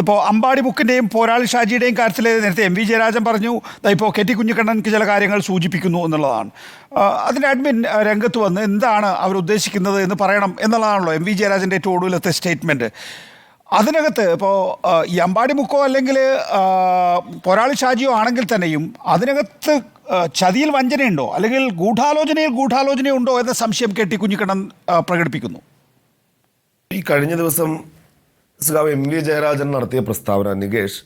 ഇപ്പോൾ അമ്പാടി ബുക്കിൻ്റെയും പോരാളി ഷാജിയുടെയും കാര്യത്തിൽ നേരത്തെ എം വി ജയരാജൻ പറഞ്ഞു, ഇപ്പോൾ കെ ടി കുഞ്ഞിക്കണ്ണൻക്ക് ചില കാര്യങ്ങൾ സൂചിപ്പിക്കുന്നു എന്നുള്ളതാണ്. അതിൻ്റെ അഡ്മിൻ രംഗത്ത് വന്ന് എന്താണ് അവർ ഉദ്ദേശിക്കുന്നത് എന്ന് പറയണം എന്നുള്ളതാണല്ലോ എം വി ജയരാജൻ്റെ ഏറ്റവും ഒടുവിലത്തെ സ്റ്റേറ്റ്മെൻറ്റ്. അതിനകത്ത് ഇപ്പോൾ ഈ അമ്പാടി ബുക്കോ അല്ലെങ്കിൽ പോരാളി ഷാജിയോ ആണെങ്കിൽ തന്നെയും അതിനകത്ത് ചതിയിൽ വഞ്ചനയുണ്ടോ അല്ലെങ്കിൽ ഗൂഢാലോചനയുണ്ടോ എന്ന സംശയം കെ ടി കുഞ്ഞിക്കണ്ണൻ പ്രകടിപ്പിക്കുന്നു. ഈ കഴിഞ്ഞ ദിവസം എം വി ജയരാജൻ നടത്തിയ പ്രസ്താവന, നികേഷ്,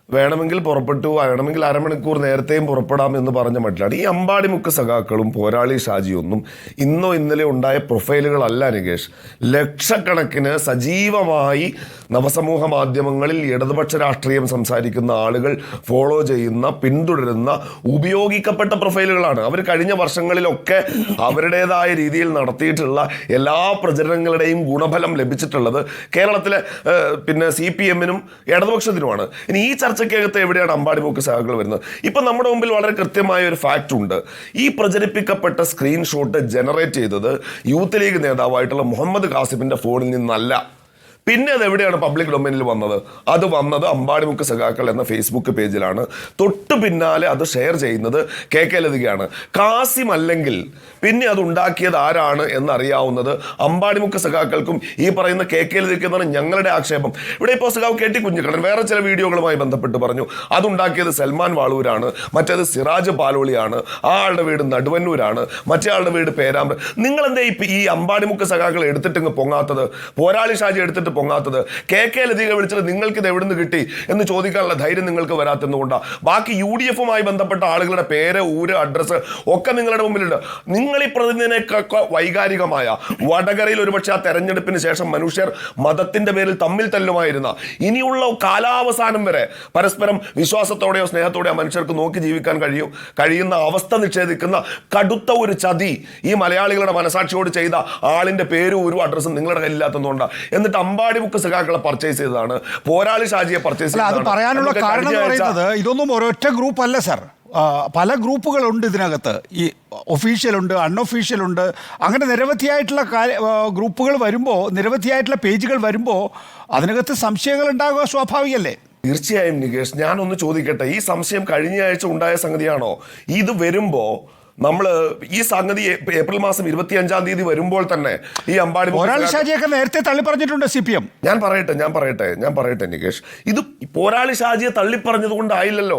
വേണമെങ്കിൽ പുറപ്പെട്ടു, വേണമെങ്കിൽ അരമണിക്കൂർ നേരത്തെയും പുറപ്പെടാം എന്ന് പറഞ്ഞ മട്ടിലാണ്. ഈ അമ്പാടിമുക്ക് സഖാക്കളും പോരാളി ഷാജിയൊന്നും ഇന്നോ ഇന്നലെ ഉണ്ടായ പ്രൊഫൈലുകളല്ല നികേഷ്. ലക്ഷക്കണക്കിന് സജീവമായി നവസമൂഹ മാധ്യമങ്ങളിൽ ഇടതുപക്ഷ രാഷ്ട്രീയം സംസാരിക്കുന്ന ആളുകൾ ഫോളോ ചെയ്യുന്ന, പിന്തുടരുന്ന, ഉപയോഗിക്കപ്പെട്ട പ്രൊഫൈലുകളാണ്. അവർ കഴിഞ്ഞ വർഷങ്ങളിലൊക്കെ അവരുടേതായ രീതിയിൽ നടത്തിയിട്ടുള്ള എല്ലാ പ്രചരണങ്ങളുടെയും ഗുണഫലം ലഭിച്ചിട്ടുള്ളത് കേരളത്തിലെ CPM-നും ഇടതുപക്ഷത്തിനുമാണ്. ഇനി ഈ ചർച്ചയ്ക്കകത്ത് എവിടെയാണ് അമ്പാടിമുക്ക് സഖാക്കൾ വരുന്നത്? ഇപ്പം നമ്മുടെ മുമ്പിൽ വളരെ കൃത്യമായ ഒരു ഫാക്റ്റ് ഉണ്ട്. ഈ പ്രചരിപ്പിക്കപ്പെട്ട സ്ക്രീൻഷോട്ട് ജനറേറ്റ് ചെയ്തത് യൂത്ത് ലീഗ് നേതാവായിട്ടുള്ള മുഹമ്മദ് ഖാസിമിൻ്റെ ഫോണിൽ നിന്നല്ല. പിന്നെ അത് എവിടെയാണ് പബ്ലിക് ഡൊമൈനിൽ വന്നത്? അത് വന്നത് അമ്പാടിമുക്ക് സഖാക്കൾ എന്ന ഫേസ്ബുക്ക് പേജിലാണ്. തൊട്ടു പിന്നാലെ അത് ഷെയർ ചെയ്യുന്നത് KK ലതികയാണ്. കാസിം അല്ലെങ്കിൽ പിന്നെ അത് ഉണ്ടാക്കിയത് ആരാണ് എന്നറിയാവുന്നത് അമ്പാടിമുക്ക് സഖാക്കൾക്കും ഈ പറയുന്ന KK ലതിക എന്നാണ് ഞങ്ങളുടെ ആക്ഷേപം. ഇവിടെ ഇപ്പോൾ സഖാവ് KT കുഞ്ഞിക്കണ്ണൻ വേറെ ചില വീഡിയോകളുമായി ബന്ധപ്പെട്ട് പറഞ്ഞു അതുണ്ടാക്കിയത് സൽമാൻ വാളൂരാണ്, മറ്റേത് സിറാജ് പാലോളിയാണ്, ആ ആളുടെ വീട് നടുവന്നൂരാണ്, മറ്റേ ആളുടെ വീട് പേരാമ്പ്ര. നിങ്ങളെന്തേ ഈ അമ്പാടിമുക്ക് സഖാക്കൾ എടുത്തിട്ട് പൊങ്ങാത്തത്? പോരാളി ഷാജി എടുത്തിട്ട് പൊങ്ങാത്തത്? KK ലതിക വിളിച്ചത് നിങ്ങൾക്ക് ഇത് എവിടുന്ന് കിട്ടി എന്ന് ചോദിക്കാനുള്ള ധൈര്യം നിങ്ങൾക്ക് വരാത്തതുകൊണ്ടാണ്. ബാക്കി UDF-മായി ബന്ധപ്പെട്ട ആളുകളുടെ പേര്, ഊര്, അഡ്രസ്സ് ഒക്കെ നിങ്ങളുടെ മുമ്പിലുണ്ട്. നിങ്ങൾ ഈ പ്രതിനിധിയൊക്കെ വൈകാരികമായ വടകരയിൽ ഒരുപക്ഷെ ആ തെരഞ്ഞെടുപ്പിന് ശേഷം മനുഷ്യർ മതത്തിന്റെ പേരിൽ തമ്മിൽ തല്ലുമായിരുന്ന, ഇനിയുള്ള കാലാവസാനം വരെ പരസ്പരം വിശ്വാസത്തോടെയോ സ്നേഹത്തോടെയോ മനുഷ്യർക്ക് നോക്കി ജീവിക്കാൻ കഴിയുന്ന അവസ്ഥ നിഷേധിക്കുന്ന കടുത്ത ഒരു ചതി ഈ മലയാളികളുടെ മനസാക്ഷിയോട് ചെയ്ത ആളിന്റെ പേരും ഊരും അഡ്രസ്സും നിങ്ങളുടെ കയ്യിലില്ലാത്തതുകൊണ്ടാണ്. എന്നിട്ട് അമ്പാടിമുക്ക് സഖാക്കളെ പർച്ചേസ് ചെയ്തതാണ്, പോരാളി ഷാജിയെ പർച്ചേസ് ചെയ്തതാണ്. അത് പറയാനുള്ള കാരണം എന്ന് പറയുന്നത് ഇതൊന്നും ഒരൊറ്റ ഗ്രൂപ്പ് അല്ല സർ. പല ഗ്രൂപ്പുകളുണ്ട് ഇതിനകത്ത്. ഈ ഒഫീഷ്യലുണ്ട്, അൺഒഫീഷ്യലുണ്ട്, അങ്ങനെ നിരവധിയായിട്ടുള്ള ഗ്രൂപ്പുകൾ വരുമ്പോൾ, നിരവധിയായിട്ടുള്ള പേജുകൾ വരുമ്പോൾ അതിനകത്ത് സംശയങ്ങൾ ഉണ്ടാകുക സ്വാഭാവികമല്ലേ? തീർച്ചയായും നികേഷ്, ഞാനൊന്ന് ചോദിക്കട്ടെ, ഈ സംശയം കഴിഞ്ഞ ആഴ്ച ഉണ്ടായ സംഗതിയാണോ? ഇത് വരുമ്പോൾ നമ്മൾ ഈ സംഗതി ഏപ്രിൽ മാസം 25-ാം തീയതി വരുമ്പോൾ തന്നെ ഈ അമ്പാടി പോരാളി ഷാജിയൊക്കെ നേരത്തെ തള്ളി പറഞ്ഞിട്ടുണ്ട് CPM. ഞാൻ പറയട്ടെ നികേഷ്, ഇത് പോരാളി ഷാജിയെ തള്ളിപ്പറഞ്ഞത് കൊണ്ടായില്ലല്ലോ.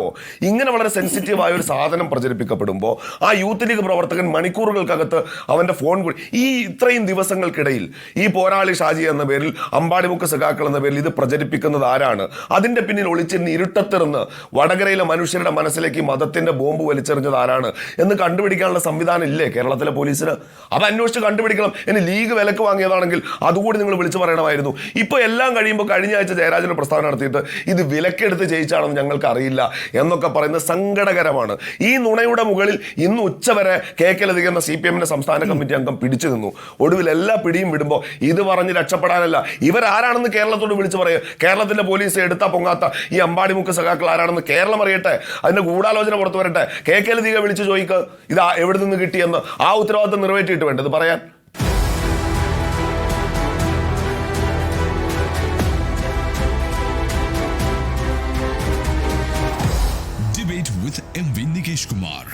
ഇങ്ങനെ വളരെ സെൻസിറ്റീവായ ഒരു സാധനം പ്രചരിപ്പിക്കപ്പെടുമ്പോൾ ആ യൂത്ത് ലീഗ് പ്രവർത്തകൻ മണിക്കൂറുകൾക്കകത്ത് അവൻ്റെ ഫോൺ ഈ ഇത്രയും ദിവസങ്ങൾക്കിടയിൽ ഈ പോരാളി ഷാജി എന്ന പേരിൽ, അമ്പാടിമുക്ക് സഖാക്കൾ എന്ന പേരിൽ ഇത് പ്രചരിപ്പിക്കുന്നത് ആരാണ്? അതിൻ്റെ പിന്നിൽ ഒളിച്ചിരുന്ന് ഇരുട്ടത്തിരുന്ന് വടകരയിലെ മനുഷ്യരുടെ മനസ്സിലേക്ക് മതത്തിന്റെ ബോംബ് വലിച്ചെറിഞ്ഞത് ആരാണ് എന്ന് കണ്ടുപിടിക്കാനുള്ള സംവിധാനം ഇല്ലേ കേരളത്തിലെ പോലീസിന്? അത് അന്വേഷിച്ച് കണ്ടുപിടിക്കണം. ഇനി ലീഗ് വിലക്ക് വാങ്ങിയതാണെങ്കിൽ അതുകൂടി നിങ്ങൾ വിളിച്ചു പറയണമായിരുന്നു. ഇപ്പോൾ എല്ലാം കഴിയുമ്പോൾ കഴിഞ്ഞ ആഴ്ച ജയരാജന് പ്രസ്താവന നടത്തിയിട്ട് ഇത് വിലക്കെടുത്ത് ജയിച്ചാണെന്ന് ഞങ്ങൾക്ക് അറിയില്ല എന്നൊക്കെ പറയുന്നത് സങ്കടകരമാണ്. ഈ നുണയുടെ മുകളിൽ ഇന്ന് ഉച്ചവരെ KK ലതിക എന്ന CPM-ന്റെ സംസ്ഥാന കമ്മിറ്റി അംഗം പിടിച്ചു നിന്നു. ഒടുവിൽ എല്ലാ പിടിയും വിടുമ്പോൾ ഇത് പറഞ്ഞ് രക്ഷപ്പെടാനല്ല, ഇവരാരാണെന്ന് കേരളത്തോട് വിളിച്ചു പറയുക. കേരളത്തിന്റെ പോലീസ് എടുത്താൽ പൊങ്ങാത്ത ഈ അമ്പാടിമുക്ക് സഖാക്കൾ ആരാണെന്ന് കേരളം അറിയട്ടെ. അതിന്റെ ഗൂഢാലോചന പുറത്തു വരട്ടെ. KK ലതിക വിളിച്ചു ചോദിക്കുക ഇത് എവിടെ നിന്ന് കിട്ടിയെന്ന്. ആ ഉത്തരവാദിത്തം നിറവേറ്റിയിട്ട് വേണ്ടത് പറയാൻ. Debate with MV Nikesh Kumar.